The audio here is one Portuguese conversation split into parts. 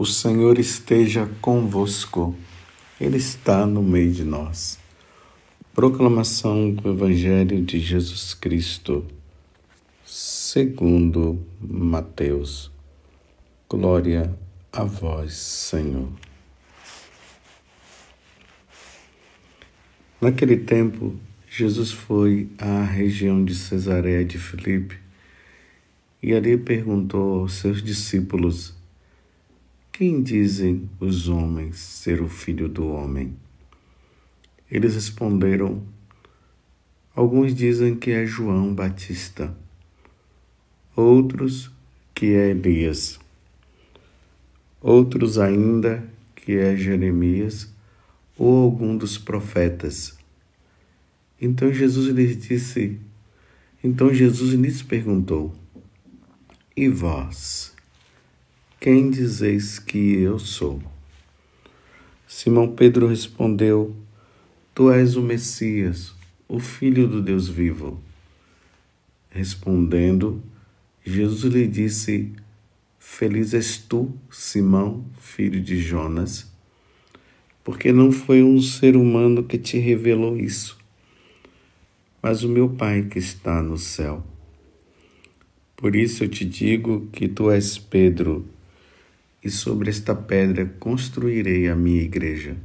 O Senhor esteja convosco, Ele está no meio de nós. Proclamação do Evangelho de Jesus Cristo, segundo Mateus. Glória a vós, Senhor. Naquele tempo, Jesus foi à região de Cesareia de Filipe e ali perguntou aos seus discípulos: quem dizem os homens ser o Filho do Homem? Eles responderam: alguns dizem que é João Batista, outros que é Elias, outros ainda que é Jeremias ou algum dos profetas. Então Jesus lhes perguntou: e vós, quem dizeis que eu sou? Simão Pedro respondeu: tu és o Messias, o Filho do Deus vivo. Respondendo, Jesus lhe disse: feliz és tu, Simão, filho de Jonas, porque não foi um ser humano que te revelou isso, mas o meu Pai que está no céu. Por isso eu te digo que tu és Pedro, e sobre esta pedra construirei a minha igreja,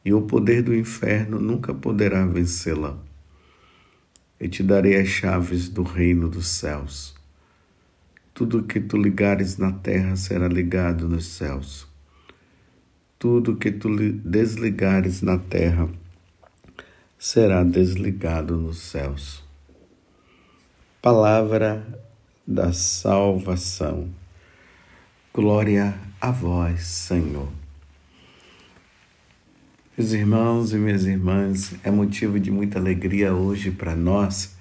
e o poder do inferno nunca poderá vencê-la. Eu te darei as chaves do reino dos céus. Tudo que tu ligares na terra será ligado nos céus. Tudo que tu desligares na terra será desligado nos céus. Palavra da salvação. Glória a vós, Senhor. Meus irmãos e minhas irmãs, é motivo de muita alegria hoje para nós,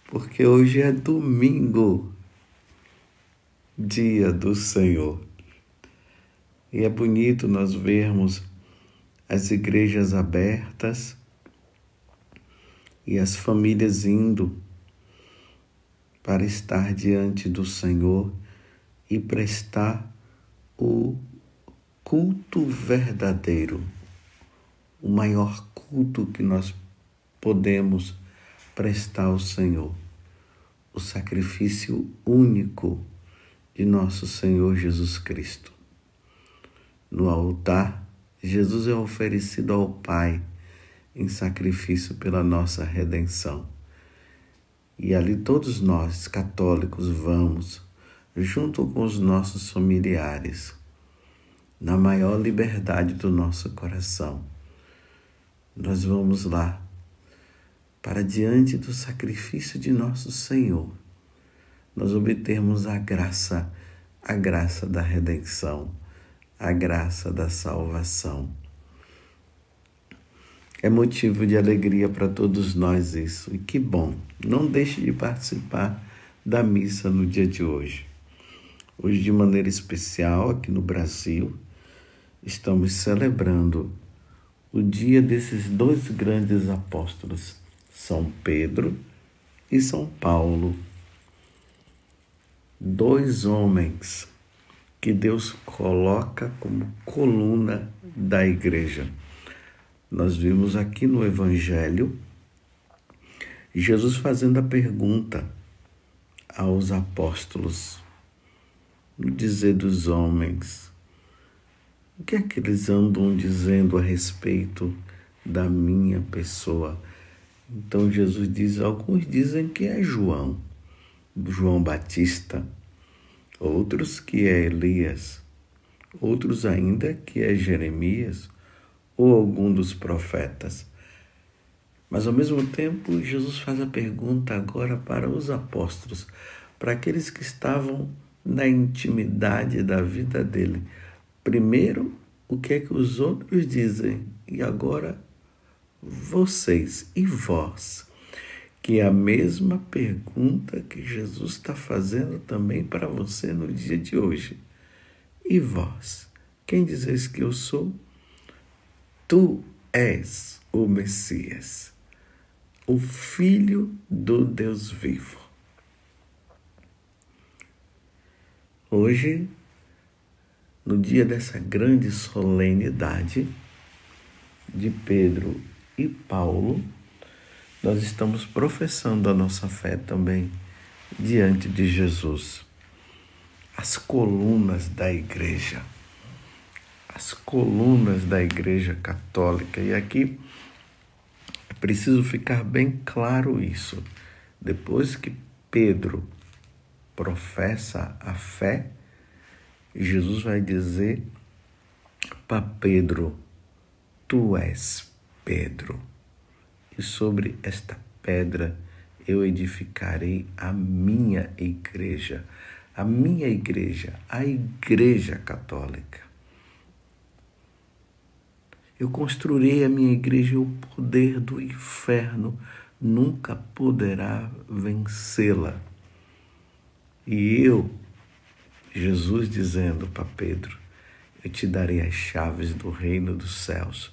porque hoje é domingo, dia do Senhor. E é bonito nós vermos as igrejas abertas e as famílias indo para estar diante do Senhor e prestar o culto verdadeiro, o maior culto que nós podemos prestar ao Senhor, o sacrifício único de nosso Senhor Jesus Cristo. No altar, Jesus é oferecido ao Pai em sacrifício pela nossa redenção. E ali todos nós, católicos, vamos, junto com os nossos familiares, na maior liberdade do nosso coração. Nós vamos lá, para diante do sacrifício de nosso Senhor, nós obtermos a graça da redenção, a graça da salvação. É motivo de alegria para todos nós isso. E que bom! Não deixe de participar da missa no dia de hoje. Hoje, de maneira especial, aqui no Brasil, estamos celebrando o dia desses dois grandes apóstolos, São Pedro e São Paulo. Dois homens que Deus coloca como coluna da igreja. Nós vimos aqui no Evangelho Jesus fazendo a pergunta aos apóstolos, no dizer dos homens, o que é que eles andam dizendo a respeito da minha pessoa? Então Jesus diz, alguns dizem que é João Batista, outros que é Elias, outros ainda que é Jeremias ou algum dos profetas. Mas ao mesmo tempo, Jesus faz a pergunta agora para os apóstolos, para aqueles que estavam na intimidade da vida dele. Primeiro, o que é que os outros dizem? E agora, vocês e vós. Que é a mesma pergunta que Jesus está fazendo também para você no dia de hoje. E vós? Quem dizeis que eu sou? Tu és o Messias, o Filho do Deus vivo. Hoje no dia dessa grande solenidade de Pedro e Paulo, nós estamos professando a nossa fé também diante de Jesus. As colunas da igreja. As colunas da igreja católica. E aqui é preciso ficar bem claro isso. Depois que Pedro professa a fé, Jesus vai dizer para Pedro: tu és Pedro, e sobre esta pedra eu edificarei a minha igreja. A minha igreja, a igreja católica. Eu construirei a minha igreja e o poder do inferno nunca poderá vencê-la. E eu, Jesus dizendo para Pedro, eu te darei as chaves do reino dos céus.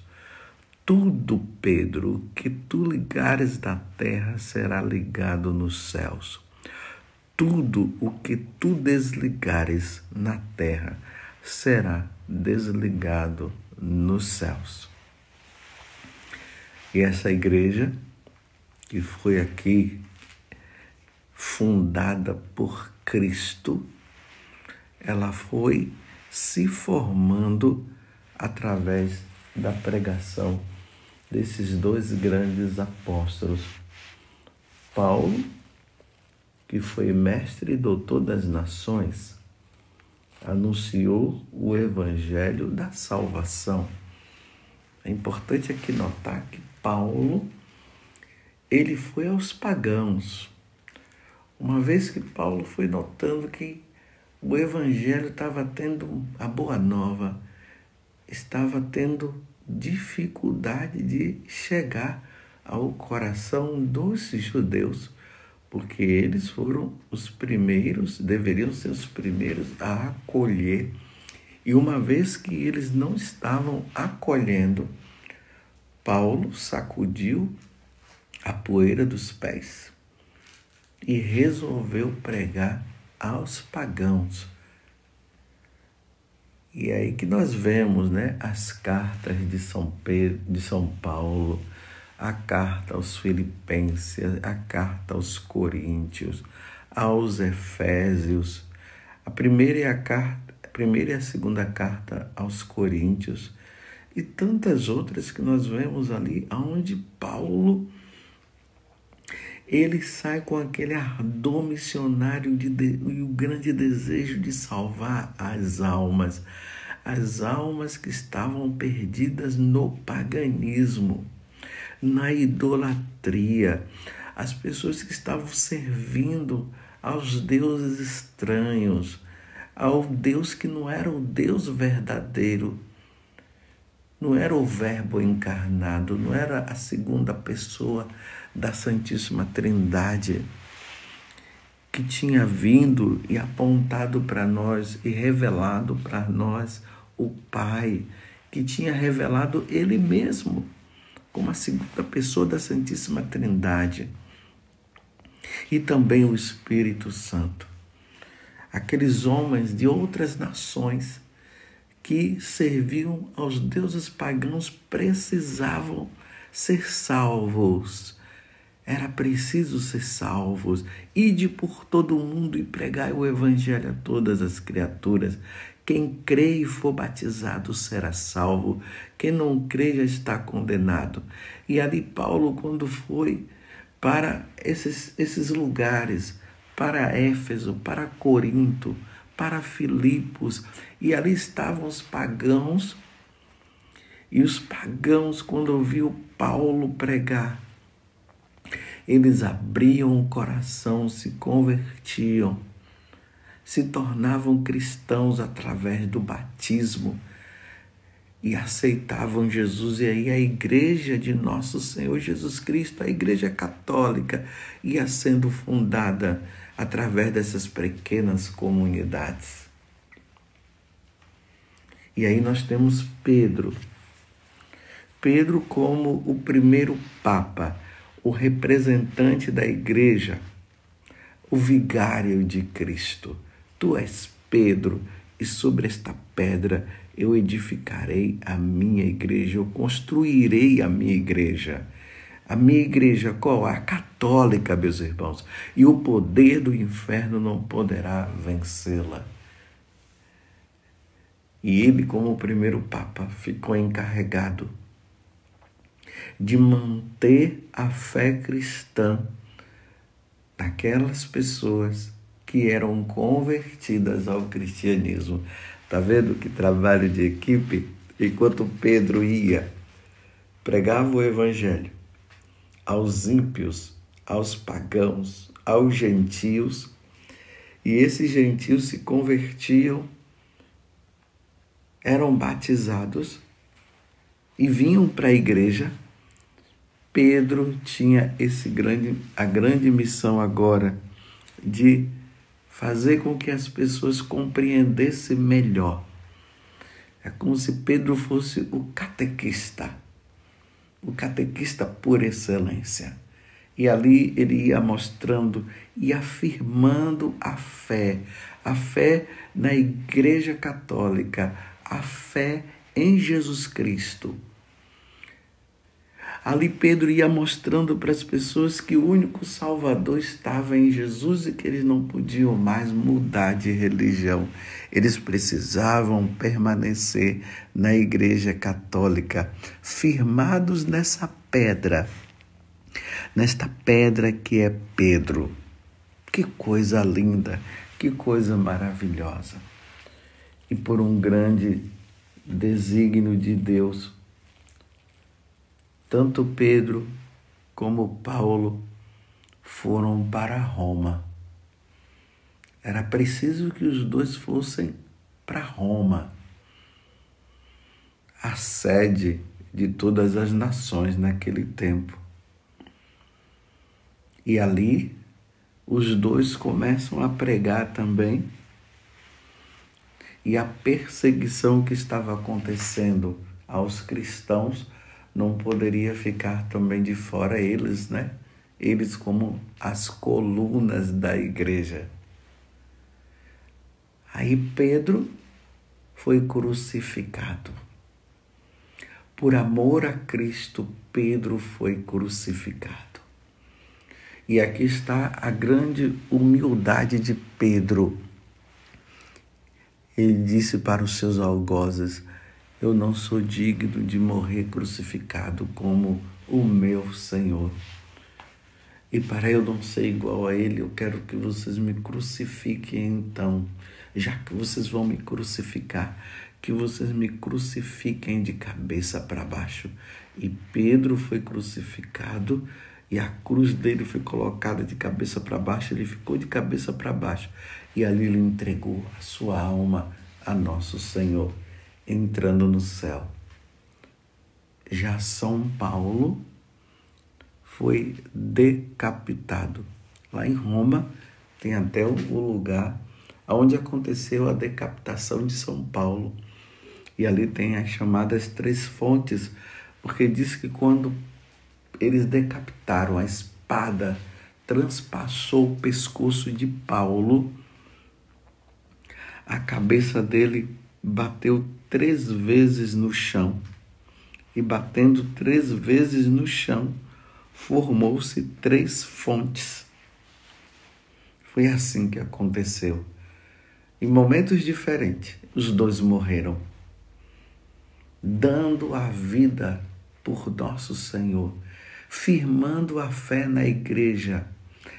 Tudo, Pedro, o que tu ligares na terra será ligado nos céus. Tudo o que tu desligares na terra será desligado nos céus. E essa igreja, que foi aqui fundada por Cristo, ela foi se formando através da pregação desses dois grandes apóstolos. Paulo, que foi mestre e doutor das nações, anunciou o evangelho da salvação. É importante aqui notar que Paulo, ele foi aos pagãos. Uma vez que Paulo foi notando que o evangelho estava tendo, a boa nova, estava tendo dificuldade de chegar ao coração dos judeus, porque eles foram os primeiros, deveriam ser os primeiros a acolher. E uma vez que eles não estavam acolhendo, Paulo sacudiu a poeira dos pés e resolveu pregar aos pagãos. E é aí que nós vemos, as cartas de São Paulo, a carta aos Filipenses, a carta aos Coríntios, aos Efésios, a primeira e a segunda carta aos Coríntios e tantas outras que nós vemos ali, onde Paulo ele sai com aquele ardor missionário e o grande desejo de salvar as almas que estavam perdidas no paganismo, na idolatria, as pessoas que estavam servindo aos deuses estranhos, ao Deus que não era o Deus verdadeiro, não era o Verbo encarnado, não era a segunda pessoa da Santíssima Trindade, que tinha vindo e apontado para nós e revelado para nós o Pai, que tinha revelado Ele mesmo como a segunda pessoa da Santíssima Trindade, e também o Espírito Santo. Aqueles homens de outras nações que serviam aos deuses pagãos precisavam ser salvos. Era preciso ser salvos. Ide por todo o mundo e pregai o evangelho a todas as criaturas. Quem crê e for batizado será salvo. Quem não crê já está condenado. E ali Paulo, quando foi para esses lugares, para Éfeso, para Corinto, para Filipos, e ali estavam os pagãos, e os pagãos, quando ouviam Paulo pregar, eles abriam o coração, se convertiam, se tornavam cristãos através do batismo e aceitavam Jesus. E aí a igreja de nosso Senhor Jesus Cristo, a igreja católica, ia sendo fundada através dessas pequenas comunidades. E aí nós temos Pedro como o primeiro Papa, o representante da igreja, o vigário de Cristo. Tu és Pedro, e sobre esta pedra eu edificarei a minha igreja, eu construirei a minha igreja. A minha igreja qual? A católica, meus irmãos. E o poder do inferno não poderá vencê-la. E ele, como primeiro Papa, ficou encarregado de manter a fé cristã daquelas pessoas que eram convertidas ao cristianismo. Está vendo que trabalho de equipe? Enquanto Pedro ia, pregava o evangelho aos ímpios, aos pagãos, aos gentios, e esses gentios se convertiam, eram batizados e vinham para a igreja. Pedro tinha a grande missão agora de fazer com que as pessoas compreendessem melhor. É como se Pedro fosse o catequista por excelência. E ali ele ia mostrando e afirmando a fé na Igreja Católica, a fé em Jesus Cristo. Ali Pedro ia mostrando para as pessoas que o único Salvador estava em Jesus e que eles não podiam mais mudar de religião. Eles precisavam permanecer na Igreja Católica, firmados nessa pedra, nesta pedra que é Pedro. Que coisa linda, que coisa maravilhosa. E por um grande desígnio de Deus, tanto Pedro como Paulo foram para Roma. Era preciso que os dois fossem para Roma, a sede de todas as nações naquele tempo. E ali os dois começam a pregar também, e a perseguição que estava acontecendo aos cristãos não poderia ficar também de fora eles, né? Eles como as colunas da igreja. Aí Pedro foi crucificado. Por amor a Cristo, Pedro foi crucificado. E aqui está a grande humildade de Pedro. Ele disse para os seus algozes: eu não sou digno de morrer crucificado como o meu Senhor. E para eu não ser igual a ele, eu quero que vocês me crucifiquem então. Já que vocês vão me crucificar, que vocês me crucifiquem de cabeça para baixo. E Pedro foi crucificado e a cruz dele foi colocada de cabeça para baixo. Ele ficou de cabeça para baixo. E ali ele entregou a sua alma a nosso Senhor, entrando no céu. Já São Paulo foi decapitado. Lá em Roma tem até o lugar onde aconteceu a decapitação de São Paulo. E ali tem as chamadas 3 fontes, porque diz que quando eles decapitaram, a espada transpassou o pescoço de Paulo, a cabeça dele bateu 3 vezes no chão. E batendo 3 vezes no chão, formou-se 3 fontes. Foi assim que aconteceu. Em momentos diferentes, os dois morreram, dando a vida por nosso Senhor, firmando a fé na igreja,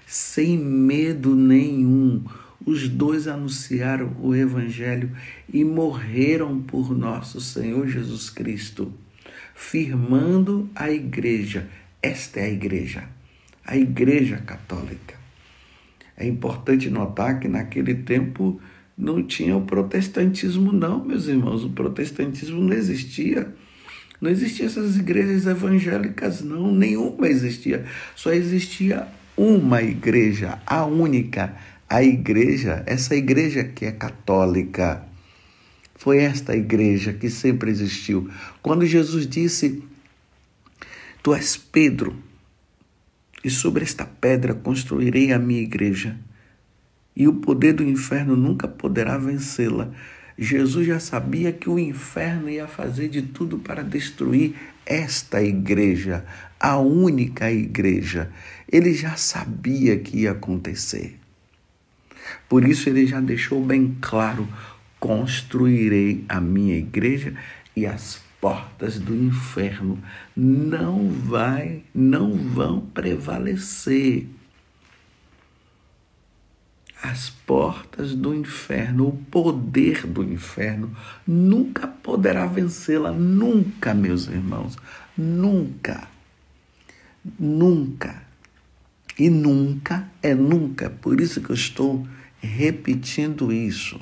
sem medo nenhum. Os dois anunciaram o Evangelho e morreram por nosso Senhor Jesus Cristo, firmando a igreja. Esta é a igreja católica. É importante notar que naquele tempo não tinha o protestantismo não, meus irmãos. O protestantismo não existia. Não existiam essas igrejas evangélicas não, nenhuma existia. Só existia uma igreja, a única, a igreja, essa igreja que é católica. Foi esta igreja que sempre existiu. Quando Jesus disse: tu és Pedro, e sobre esta pedra construirei a minha igreja, e o poder do inferno nunca poderá vencê-la. Jesus já sabia que o inferno ia fazer de tudo para destruir esta igreja, a única igreja. Ele já sabia que ia acontecer. Por isso ele já deixou bem claro: construirei a minha igreja e as portas do inferno não vão prevalecer. As portas do inferno, o poder do inferno, nunca poderá vencê-la. Nunca, meus irmãos. Nunca. Nunca. E nunca é nunca. Por isso que eu estou repetindo isso.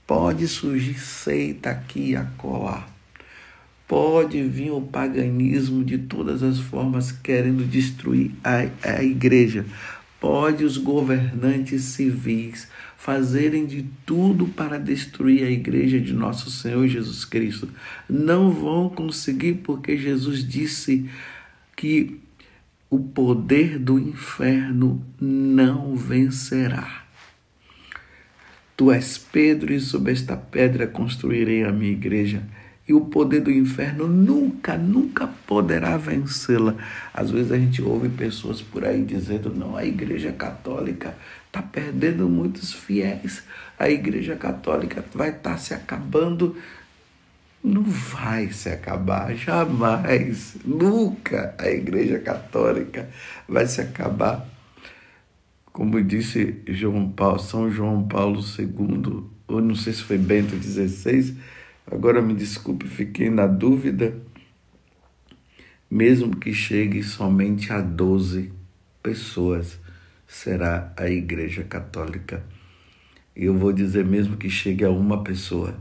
Pode surgir seita aqui e acolá. Pode vir o paganismo de todas as formas querendo destruir a igreja. Pode os governantes civis fazerem de tudo para destruir a igreja de nosso Senhor Jesus Cristo. Não vão conseguir, porque Jesus disse que o poder do inferno não vencerá. Tu és Pedro, e sobre esta pedra construirei a minha igreja. E o poder do inferno nunca poderá vencê-la. Às vezes a gente ouve pessoas por aí dizendo: não, a igreja católica está perdendo muitos fiéis. A igreja católica vai estar se acabando. Não vai se acabar, jamais. Nunca a igreja católica vai se acabar. Como disse São João Paulo II, ou não sei se foi Bento XVI, agora me desculpe, fiquei na dúvida. Mesmo que chegue somente a 12 pessoas, será a Igreja Católica. E eu vou dizer mesmo que chegue a uma pessoa,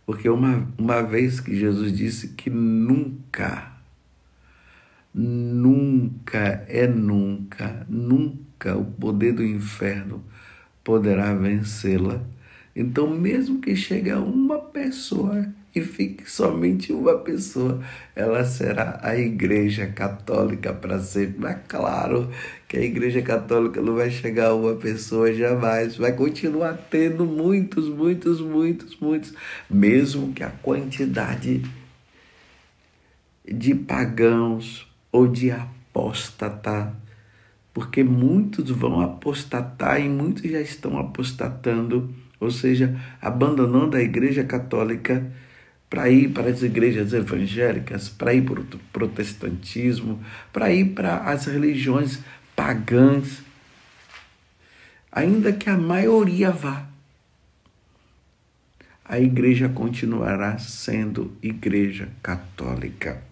porque uma vez que Jesus disse que nunca o poder do inferno poderá vencê-la. Então, mesmo que chegue a uma pessoa e fique somente uma pessoa, ela será a Igreja Católica para sempre. Mas claro que a Igreja Católica não vai chegar a uma pessoa jamais, vai continuar tendo muitos, mesmo que a quantidade de pagãos ou de apóstata, porque muitos vão apostatar e muitos já estão apostatando, ou seja, abandonando a Igreja Católica para ir para as igrejas evangélicas, para ir para o protestantismo, para ir para as religiões pagãs, ainda que a maioria vá. A igreja continuará sendo Igreja Católica,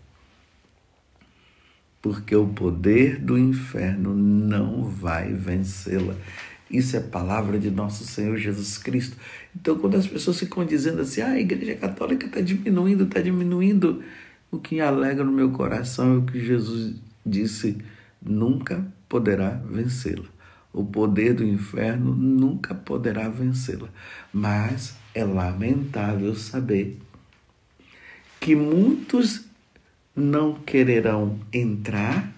porque o poder do inferno não vai vencê-la. Isso é palavra de nosso Senhor Jesus Cristo. Então, quando as pessoas ficam dizendo assim: a Igreja Católica está diminuindo, o que alegra no meu coração é o que Jesus disse: nunca poderá vencê-la. O poder do inferno nunca poderá vencê-la. Mas é lamentável saber que muitos não quererão entrar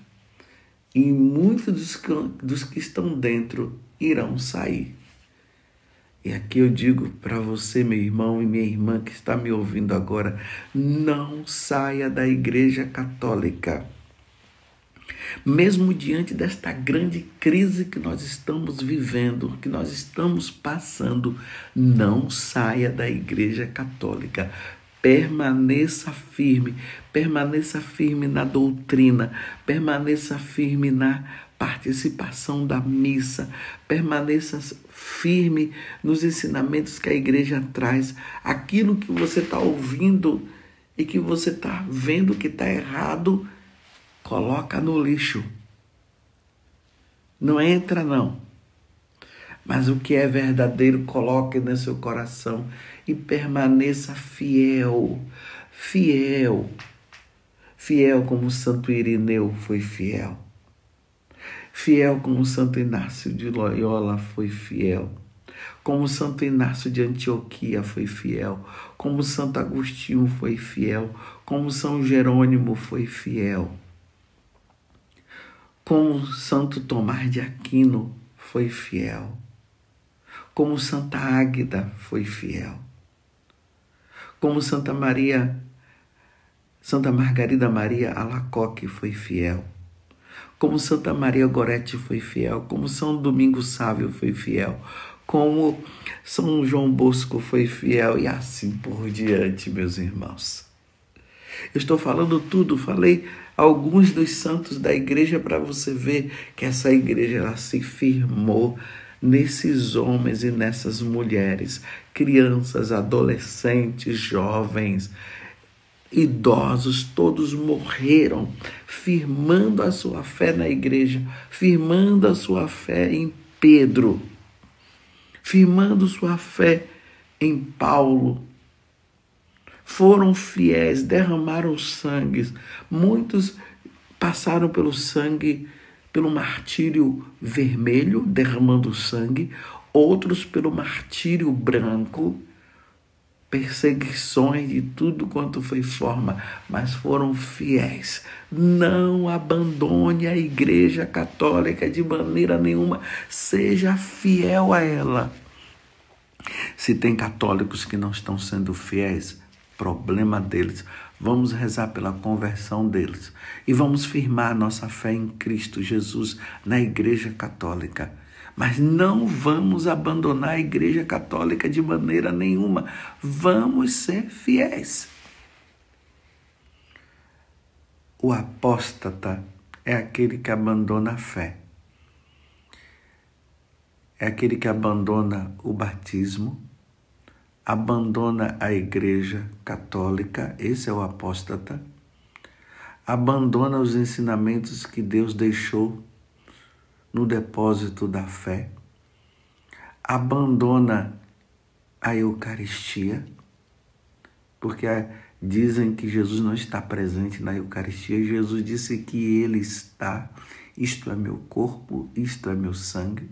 e muitos dos que estão dentro irão sair. E aqui eu digo para você, meu irmão e minha irmã que está me ouvindo agora: não saia da Igreja Católica. Mesmo diante desta grande crise que nós estamos vivendo, que nós estamos passando, não saia da Igreja Católica. Permaneça firme na doutrina, permaneça firme na participação da missa, permaneça firme nos ensinamentos que a igreja traz. Aquilo que você está ouvindo e que você está vendo que está errado, coloca no lixo. Não entra, não. Mas o que é verdadeiro, coloque no seu coração e permaneça fiel. Fiel como Santo Irineu foi fiel. Fiel como Santo Inácio de Loyola foi fiel. Como Santo Inácio de Antioquia foi fiel. Como Santo Agostinho foi fiel. Como São Jerônimo foi fiel. Como Santo Tomás de Aquino foi fiel. Como Santa Águeda foi fiel. como Santa Margarida Maria Alacoque foi fiel, como Santa Maria Gorete foi fiel, como São Domingos Sávio foi fiel, como São João Bosco foi fiel e assim por diante, meus irmãos. Eu estou falando tudo, falei alguns dos santos da igreja para você ver que essa igreja ela se firmou nesses homens e nessas mulheres, crianças, adolescentes, jovens, idosos, todos morreram firmando a sua fé na igreja, firmando a sua fé em Pedro, firmando sua fé em Paulo. Foram fiéis, derramaram sangue. Muitos passaram pelo sangue, pelo martírio vermelho, derramando sangue. Outros pelo martírio branco, perseguições de tudo quanto foi forma, mas foram fiéis. Não abandone a Igreja Católica de maneira nenhuma. Seja fiel a ela. Se tem católicos que não estão sendo fiéis, problema deles. Vamos rezar pela conversão deles e vamos firmar nossa fé em Cristo Jesus na Igreja Católica. Mas não vamos abandonar a Igreja Católica de maneira nenhuma. Vamos ser fiéis. O apóstata é aquele que abandona a fé. É aquele que abandona o batismo, abandona a Igreja Católica, esse é o apóstata, abandona os ensinamentos que Deus deixou no depósito da fé, abandona a Eucaristia, porque dizem que Jesus não está presente na Eucaristia, e Jesus disse que ele está, isto é meu corpo, isto é meu sangue.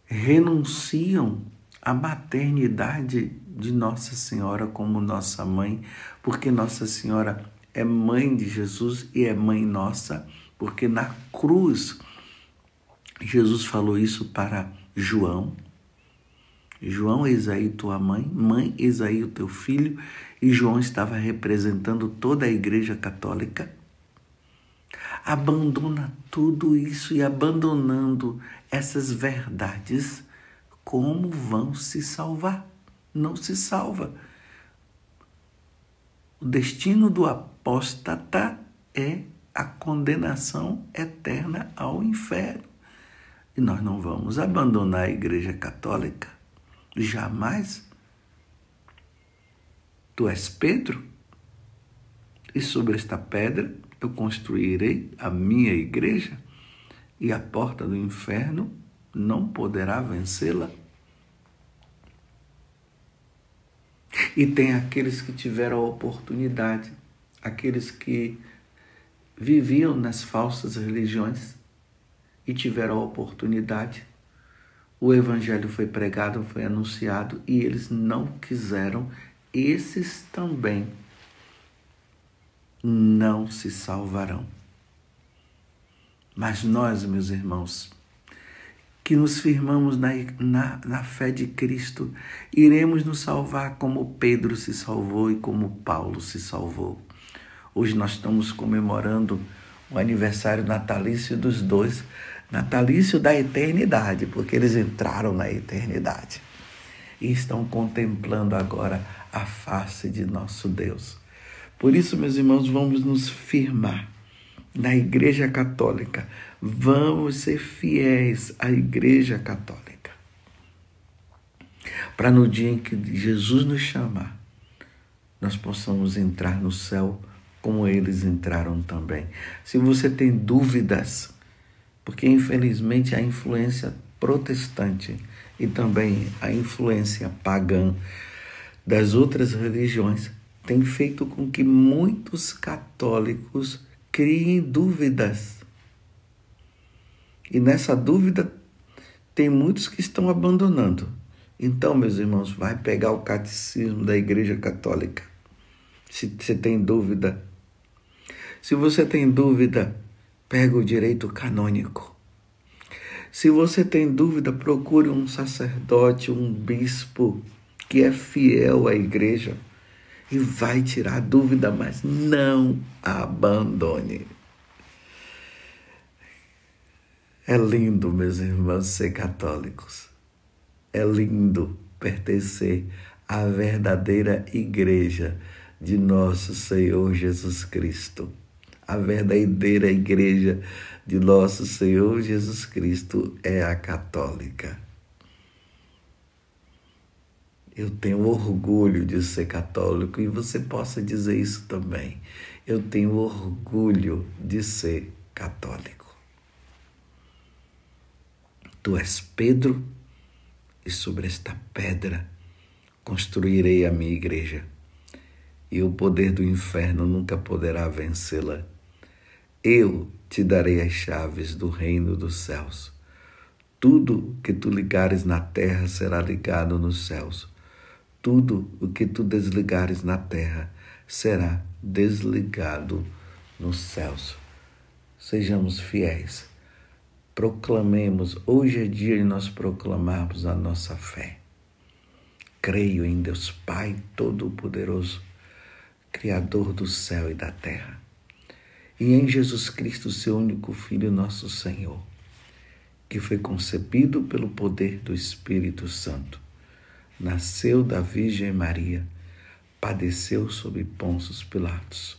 Renunciam à maternidade de Nossa Senhora como nossa mãe, porque Nossa Senhora é mãe de Jesus e é mãe nossa, porque na cruz Jesus falou isso para João. João, eis aí tua mãe, mãe, eis aí o teu filho, e João estava representando toda a Igreja Católica. Abandona tudo isso e abandonando essas verdades, como vão se salvar? Não se salva. O destino do apóstata é a condenação eterna ao inferno. E nós não vamos abandonar a Igreja Católica. Jamais. Tu és Pedro, e sobre esta pedra eu construirei a minha igreja, e a porta do inferno não poderá vencê-la. E tem aqueles que tiveram a oportunidade, aqueles que viviam nas falsas religiões e tiveram a oportunidade. O evangelho foi pregado, foi anunciado e eles não quiseram. Esses também não se salvarão. Mas nós, meus irmãos, que nos firmamos na fé de Cristo, iremos nos salvar como Pedro se salvou e como Paulo se salvou. Hoje nós estamos comemorando o aniversário natalício dos dois, natalício da eternidade, porque eles entraram na eternidade e estão contemplando agora a face de nosso Deus. Por isso, meus irmãos, vamos nos firmar na Igreja Católica. Vamos ser fiéis à Igreja Católica. Para no dia em que Jesus nos chamar, nós possamos entrar no céu como eles entraram também. Se você tem dúvidas, porque infelizmente a influência protestante e também a influência pagã das outras religiões tem feito com que muitos católicos criem dúvidas. E nessa dúvida tem muitos que estão abandonando. Então, meus irmãos, vai pegar o catecismo da Igreja Católica. Se você tem dúvida. Se você tem dúvida, pega o direito canônico. Se você tem dúvida, procure um sacerdote, um bispo, que é fiel à igreja e vai tirar a dúvida, mas não abandone. É lindo, meus irmãos, ser católicos. É lindo pertencer à verdadeira igreja de nosso Senhor Jesus Cristo. A verdadeira igreja de nosso Senhor Jesus Cristo é a católica. Eu tenho orgulho de ser católico e você possa dizer isso também. Eu tenho orgulho de ser católico. Tu és Pedro e sobre esta pedra construirei a minha igreja e o poder do inferno nunca poderá vencê-la. Eu te darei as chaves do reino dos céus. Tudo que tu ligares na terra será ligado nos céus. Tudo o que tu desligares na terra será desligado nos céus. Sejamos fiéis. Proclamemos, hoje é dia de nós proclamarmos a nossa fé. Creio em Deus Pai Todo-Poderoso, Criador do céu e da terra, e em Jesus Cristo, seu único Filho, nosso Senhor, que foi concebido pelo poder do Espírito Santo, nasceu da Virgem Maria, padeceu sob Pôncio Pilatos,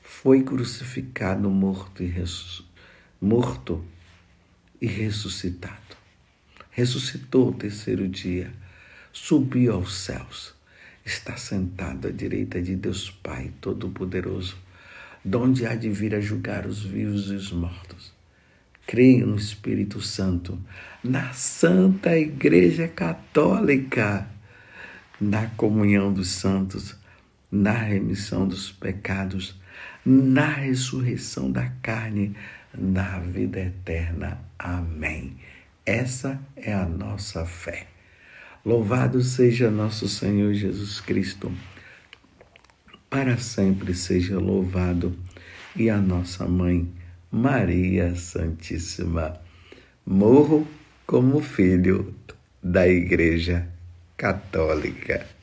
foi crucificado, morto e ressuscitado. Ressuscitou ao terceiro dia, subiu aos céus, está sentado à direita de Deus Pai Todo-Poderoso, donde há de vir a julgar os vivos e os mortos. Creio no Espírito Santo, na Santa Igreja Católica, na comunhão dos santos, na remissão dos pecados, na ressurreição da carne, na vida eterna. Amém. Essa é a nossa fé. Louvado seja nosso Senhor Jesus Cristo. Para sempre seja louvado. E a nossa mãe, Maria Santíssima. Morro como filho da Igreja Católica.